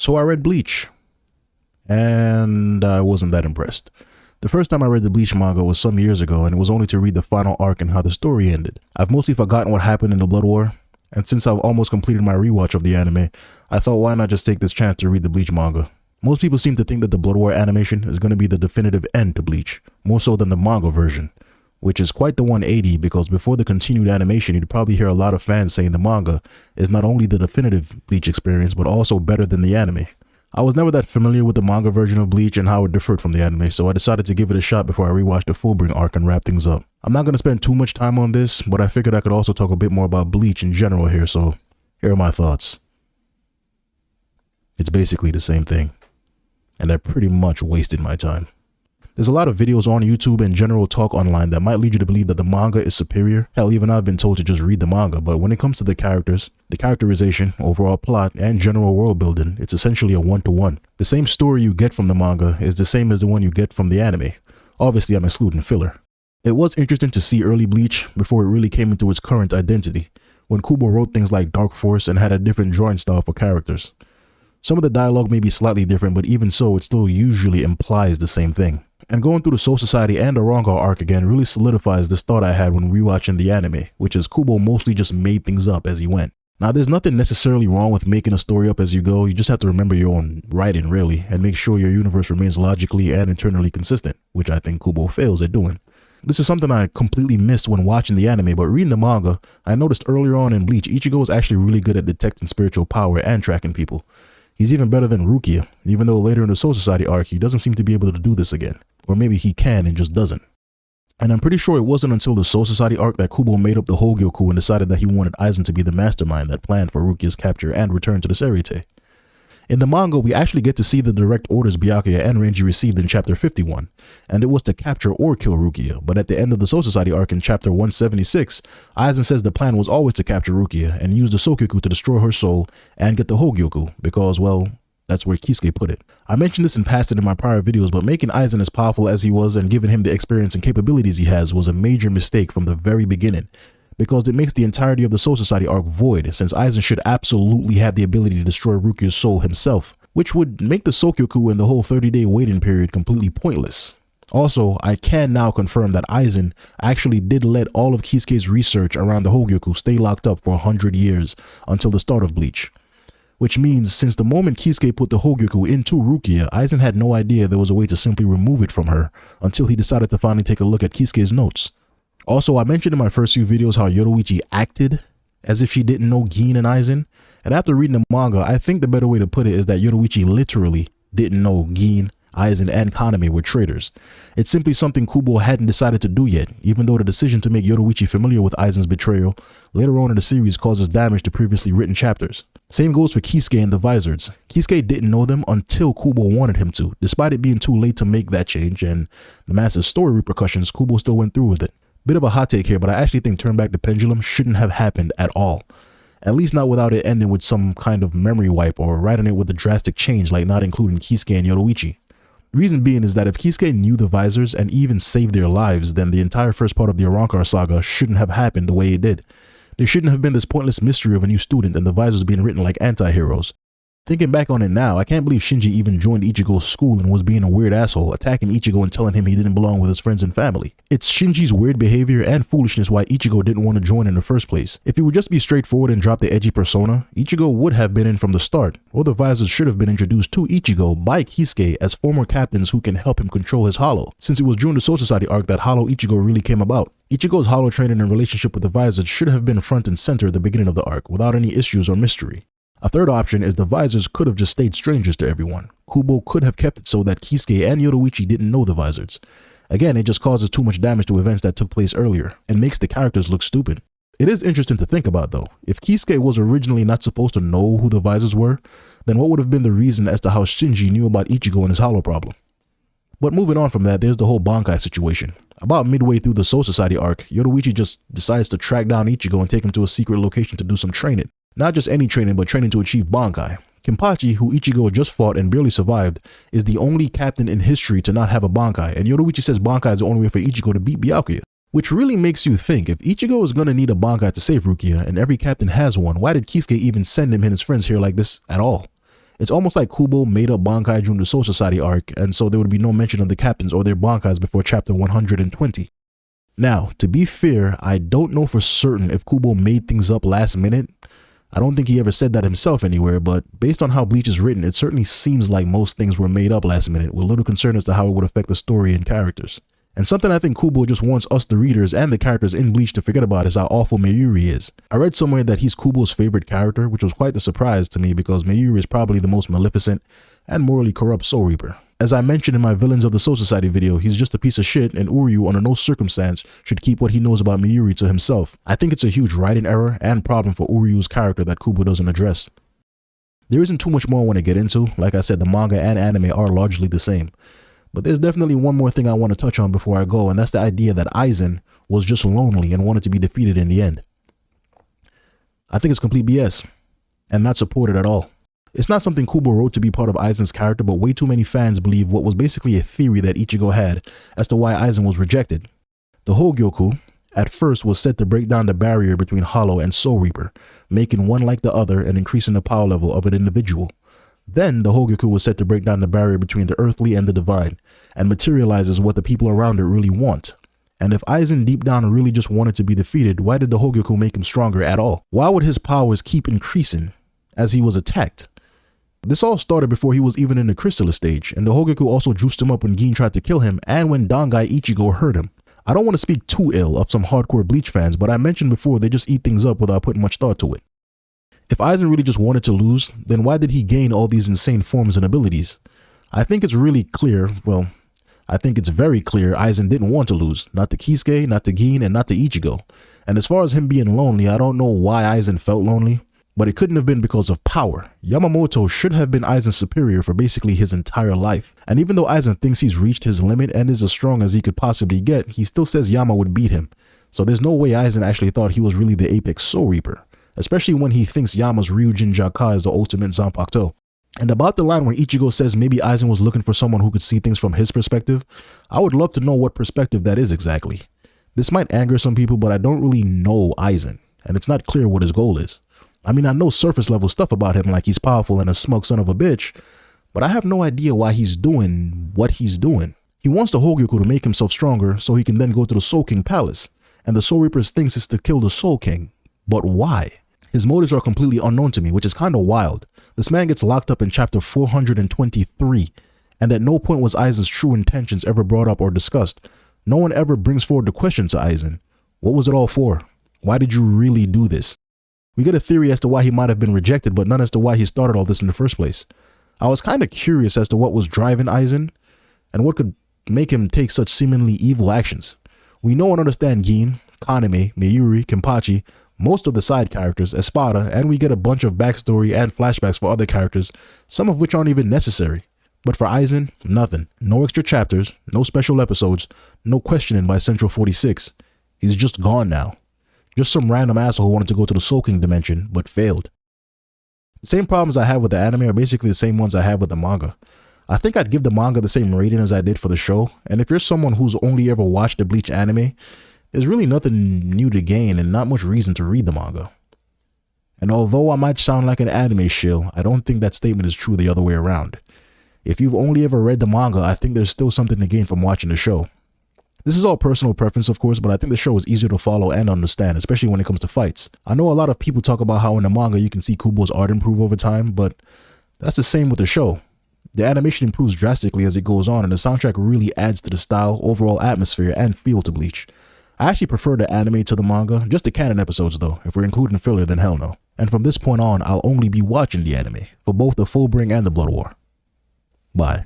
So I read Bleach, and I wasn't that impressed. The first time I read the Bleach manga was some years ago, and it was only to read the final arc and how the story ended. I've mostly forgotten what happened in the Blood War, and since I've almost completed my rewatch of the anime, I thought why not just take this chance to read the Bleach manga. Most people seem to think that the Blood War animation is going to be the definitive end to Bleach, more so than the manga version, which is quite the 180 because before the continued animation, you'd probably hear a lot of fans saying the manga is not only the definitive Bleach experience, but also better than the anime. I was never that familiar with the manga version of Bleach and how it differed from the anime, so I decided to give it a shot before I rewatched the Fullbring arc and wrap things up. I'm not going to spend too much time on this, but I figured I could also talk a bit more about Bleach in general here, so here are my thoughts. It's basically the same thing, and I pretty much wasted my time. There's a lot of videos on YouTube and general talk online that might lead you to believe that the manga is superior. Hell, even I've been told to just read the manga, but when it comes to the characters, the characterization, overall plot, and general world building, it's essentially a one-to-one. The same story you get from the manga is the same as the one you get from the anime. Obviously, I'm excluding filler. It was interesting to see early Bleach before it really came into its current identity, when Kubo wrote things like Dark Force and had a different drawing style for characters. Some of the dialogue may be slightly different, but even so, it still usually implies the same thing. And going through the Soul Society and the Arangar arc again really solidifies this thought I had when rewatching the anime, which is Kubo mostly just made things up as he went. Now, there's nothing necessarily wrong with making a story up as you go, you just have to remember your own writing really, and make sure your universe remains logically and internally consistent, which I think Kubo fails at doing. This is something I completely missed when watching the anime, but reading the manga, I noticed earlier on in Bleach, Ichigo is actually really good at detecting spiritual power and tracking people. He's even better than Rukia, even though later in the Soul Society arc, he doesn't seem to be able to do this again. Or maybe he can and just doesn't. And I'm pretty sure it wasn't until the Soul Society arc that Kubo made up the Hogyoku and decided that he wanted Aizen to be the mastermind that planned for Rukia's capture and return to the Serite. In the manga, we actually get to see the direct orders Byakuya and Renji received in chapter 51, and it was to capture or kill Rukia, but at the end of the Soul Society arc in chapter 176, Aizen says the plan was always to capture Rukia and use the Sokyoku to destroy her soul and get the Hogyoku, because, well, that's where Kisuke put it. I mentioned this in passing in my prior videos, but making Aizen as powerful as he was and giving him the experience and capabilities he has was a major mistake from the very beginning, because it makes the entirety of the Soul Society arc void, since Aizen should absolutely have the ability to destroy Rukia's soul himself, which would make the Sokyoku and the whole 30-day waiting period completely pointless. Also, I can now confirm that Aizen actually did let all of Kisuke's research around the Hogyoku stay locked up for 100 years until the start of Bleach. Which means since the moment Kisuke put the Hogyoku into Rukia, Aizen had no idea there was a way to simply remove it from her until he decided to finally take a look at Kisuke's notes. Also, I mentioned in my first few videos how Yoruichi acted as if she didn't know Gin and Aizen, and after reading the manga, I think the better way to put it is that Yoruichi literally didn't know Gin, Aizen, and Kaname were traitors. It's simply something Kubo hadn't decided to do yet, even though the decision to make Yoruichi familiar with Aizen's betrayal later on in the series causes damage to previously written chapters. Same goes for Kisuke and the Vizards. Kisuke didn't know them until Kubo wanted him to, despite it being too late to make that change and the massive story repercussions, Kubo still went through with it. Bit of a hot take here, but I actually think Turn Back the Pendulum shouldn't have happened at all. At least not without it ending with some kind of memory wipe or writing it with a drastic change like not including Kisuke and Yoruichi. Reason being is that if Kisuke knew the Vizards and even saved their lives, then the entire first part of the Arangar saga shouldn't have happened the way it did. There shouldn't have been this pointless mystery of a new student and the Vizards being written like anti-heroes. Thinking back on it now, I can't believe Shinji even joined Ichigo's school and was being a weird asshole, attacking Ichigo and telling him he didn't belong with his friends and family. It's Shinji's weird behavior and foolishness why Ichigo didn't want to join in the first place. If he would just be straightforward and drop the edgy persona, Ichigo would have been in from the start, or the Vizards should have been introduced to Ichigo by Kisuke as former captains who can help him control his hollow, since it was during the Soul Society arc that Hollow Ichigo really came about. Ichigo's hollow training and relationship with the Vizards should have been front and center at the beginning of the arc, without any issues or mystery. A third option is the Vizards could have just stayed strangers to everyone. Kubo could have kept it so that Kisuke and Yoruichi didn't know the Vizards. Again, it just causes too much damage to events that took place earlier, and makes the characters look stupid. It is interesting to think about though. If Kisuke was originally not supposed to know who the Vizards were, then what would have been the reason as to how Shinji knew about Ichigo and his hollow problem? But moving on from that, there's the whole Bankai situation. About midway through the Soul Society arc, Yoruichi just decides to track down Ichigo and take him to a secret location to do some training. Not just any training, but training to achieve Bankai. Kenpachi, who Ichigo just fought and barely survived, is the only captain in history to not have a Bankai, and Yoruichi says Bankai is the only way for Ichigo to beat Byakuya. Which really makes you think, if Ichigo is going to need a Bankai to save Rukia, and every captain has one, why did Kisuke even send him and his friends here like this at all? It's almost like Kubo made up Bankai during the Soul Society arc, and so there would be no mention of the captains or their Bankais before chapter 120. Now, to be fair, I don't know for certain if Kubo made things up last minute. I don't think he ever said that himself anywhere, but based on how Bleach is written, it certainly seems like most things were made up last minute, with little concern as to how it would affect the story and characters. And something I think Kubo just wants us, the readers, and the characters in Bleach to forget about is how awful Mayuri is. I read somewhere that he's Kubo's favorite character, which was quite the surprise to me because Mayuri is probably the most maleficent and morally corrupt Soul Reaper. As I mentioned in my Villains of the Soul Society video, he's just a piece of shit, and Uryu under no circumstance should keep what he knows about Mayuri to himself. I think it's a huge writing error and problem for Uryu's character that Kubo doesn't address. There isn't too much more I want to get into. Like I said, the manga and anime are largely the same. But there's definitely one more thing I want to touch on before I go, and that's the idea that Aizen was just lonely and wanted to be defeated in the end. I think it's complete BS, and not supported at all. It's not something Kubo wrote to be part of Aizen's character, but way too many fans believe what was basically a theory that Ichigo had as to why Aizen was rejected. The Hogyoku, at first, was set to break down the barrier between Hollow and Soul Reaper, making one like the other and increasing the power level of an individual. Then, the Hogyoku was set to break down the barrier between the earthly and the divine, and materializes what the people around it really want. And if Aizen deep down really just wanted to be defeated, why did the Hogyoku make him stronger at all? Why would his powers keep increasing as he was attacked? This all started before he was even in the chrysalis stage, and the Hogyoku also juiced him up when Gin tried to kill him and when Dangai Ichigo hurt him. I don't want to speak too ill of some hardcore Bleach fans, but I mentioned before they just eat things up without putting much thought to it. If Aizen really just wanted to lose, then why did he gain all these insane forms and abilities? I think it's very clear Aizen didn't want to lose, not to Kisuke, not to Gin, and not to Ichigo. And as far as him being lonely, I don't know why Aizen felt lonely. But it couldn't have been because of power. Yamamoto should have been Aizen's superior for basically his entire life. And even though Aizen thinks he's reached his limit and is as strong as he could possibly get, he still says Yama would beat him. So there's no way Aizen actually thought he was really the apex Soul Reaper, especially when he thinks Yama's Ryujin Jaka is the ultimate Zanpakuto. And about the line where Ichigo says maybe Aizen was looking for someone who could see things from his perspective, I would love to know what perspective that is exactly. This might anger some people, but I don't really know Aizen, and it's not clear what his goal is. I mean, I know surface level stuff about him, like he's powerful and a smug son of a bitch, but I have no idea why he's doing what he's doing. He wants the Hogyoku to make himself stronger so he can then go to the Soul King Palace, and the Soul Reaper's things is to kill the Soul King. But why? His motives are completely unknown to me, which is kind of wild. This man gets locked up in chapter 423, and at no point was Aizen's true intentions ever brought up or discussed. No one ever brings forward the question to Aizen. What was it all for? Why did you really do this? We get a theory as to why he might have been rejected, but none as to why he started all this in the first place. I was kind of curious as to what was driving Aizen, and what could make him take such seemingly evil actions. We know and understand Gin, Kaname, Mayuri, Kenpachi, most of the side characters, Espada, and we get a bunch of backstory and flashbacks for other characters, some of which aren't even necessary. But for Aizen, nothing. No extra chapters, no special episodes, no questioning by Central 46. He's just gone now. Just some random asshole who wanted to go to the Soul King dimension, but failed. The same problems I have with the anime are basically the same ones I have with the manga. I think I'd give the manga the same rating as I did for the show, and if you're someone who's only ever watched the Bleach anime, there's really nothing new to gain and not much reason to read the manga. And although I might sound like an anime shill, I don't think that statement is true the other way around. If you've only ever read the manga, I think there's still something to gain from watching the show. This is all personal preference, of course, but I think the show is easier to follow and understand, especially when it comes to fights. I know a lot of people talk about how in the manga you can see Kubo's art improve over time, but that's the same with the show. The animation improves drastically as it goes on, and the soundtrack really adds to the style, overall atmosphere, and feel to Bleach. I actually prefer the anime to the manga, just the canon episodes though. If we're including filler, then hell no. And from this point on, I'll only be watching the anime, for both the Fullbring and the Blood War. Bye.